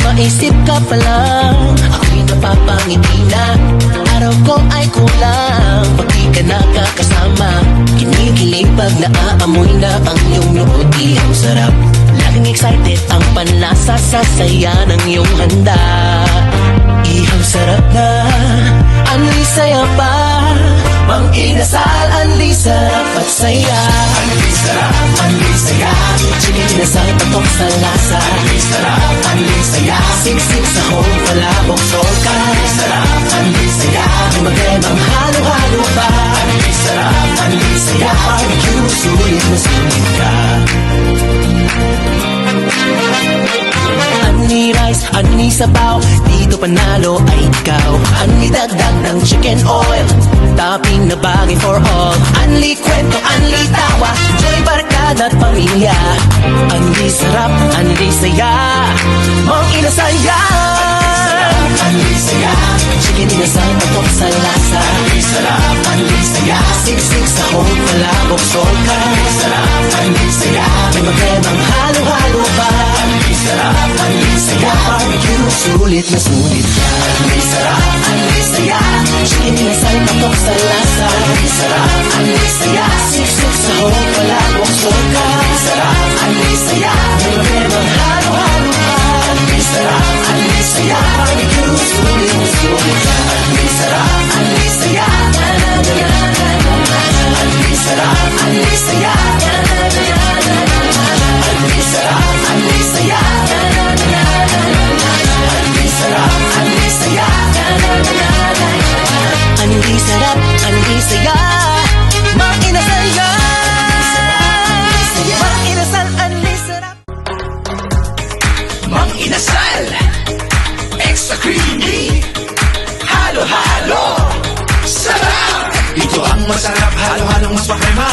Maisip ka pa lang, ako'y napapangiti na. Araw ko ay kulang pag di ka nakakasama. Kinikilig pag naaamoy na ang iyong noo. Iyong sarap, laging excited ang panlasa sa saya ng iyong handa. Iyong sarap na, anli saya pa. Mang inasal, anli sarap at saya. Anli sarap, anli saya. Inasal, patok sa lasa. Anli sarap, anli saya. Siksik sa home, palabok, solka. Anli sarap, anli saya. May magrebang halo-halo pa. Anli sarap, anli saya. Barbecue, sulit na sulit ka. Anli rice, anli sabaw, dito panalo ay ikaw. Anli dagdag ng chicken oil, topping na bagay for all. Anli kwento, anli tawa, joy barkada at pamilya. Anli sarap, anli saya, mang inasaya. Anli saya, chicken inasal, patok sa lasa. Anli sarap, anli saya, siksik sa home, palabok, solka. Anli sarap, anli saya, may magrebang halo-halo pa. Anli sarap, anli saya, barbecue, sulit na sulit ka. Anli sarap, anli saya, chicken inasal, patok sa lasa. Anli sarap, anli saya, siksik sa home, palabok, solka. Anli sarap, anli saya, may magrebang halo-halo pa. Anli sarap, anli saya, barbecue, sulit na sulit ka. Anli sarap, anli saya, anli sarap, anli saya, anli sarap, anli saya, anli sarap, anli saya, anli sarap, anli saya, mang inasaya, mang inasal, anli sarap, Mang inasal, extra creamy, halo-halo, sarap! Ito ang masarap, halo-halong mas makrema.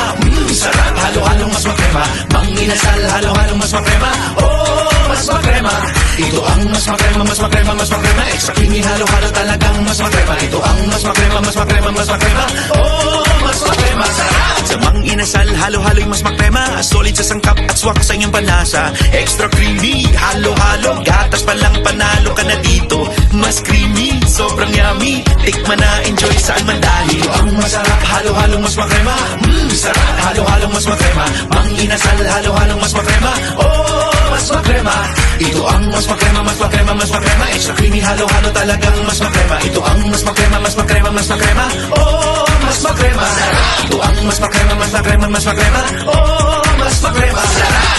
Sarap, halo-halong mas makrema. Mang inasal, halo-halong mas makrema. Oh, mas makrema. Ito ang mas makrema, mas makrema, mas makrema. Extra creamy, halo-halo talagang mas makrema. Ito ang mas makrema, mas makrema, mas makrema. Oh, mas makrema, sarap! Sa mang inasal, halo-halo'y mas makrema. Solid sa sangkap at swak sa inyong panlasa. Extra creamy, halo-halo. Gatas pa lang panalo ka na dito. Mas creamy, sobrang yummy. Tikman na, enjoy saan man dahil. Ito ang masarap, halo-halong mas makrema. Sarap, halo-halong mas makrema. Mang inasal, halo-halong mas makrema. Oh, mas makrema. Ito ang mas makrema, mas makrema, mas makrema. Extra creamy, halo-halo talagang mas makrema. Ito ang mas makrema, mas makrema, mas makrema. Oh, mas makrema. Sarap. Ito ang mas makrema, mas makrema, mas makrema. Oh, mas makrema. Sarap.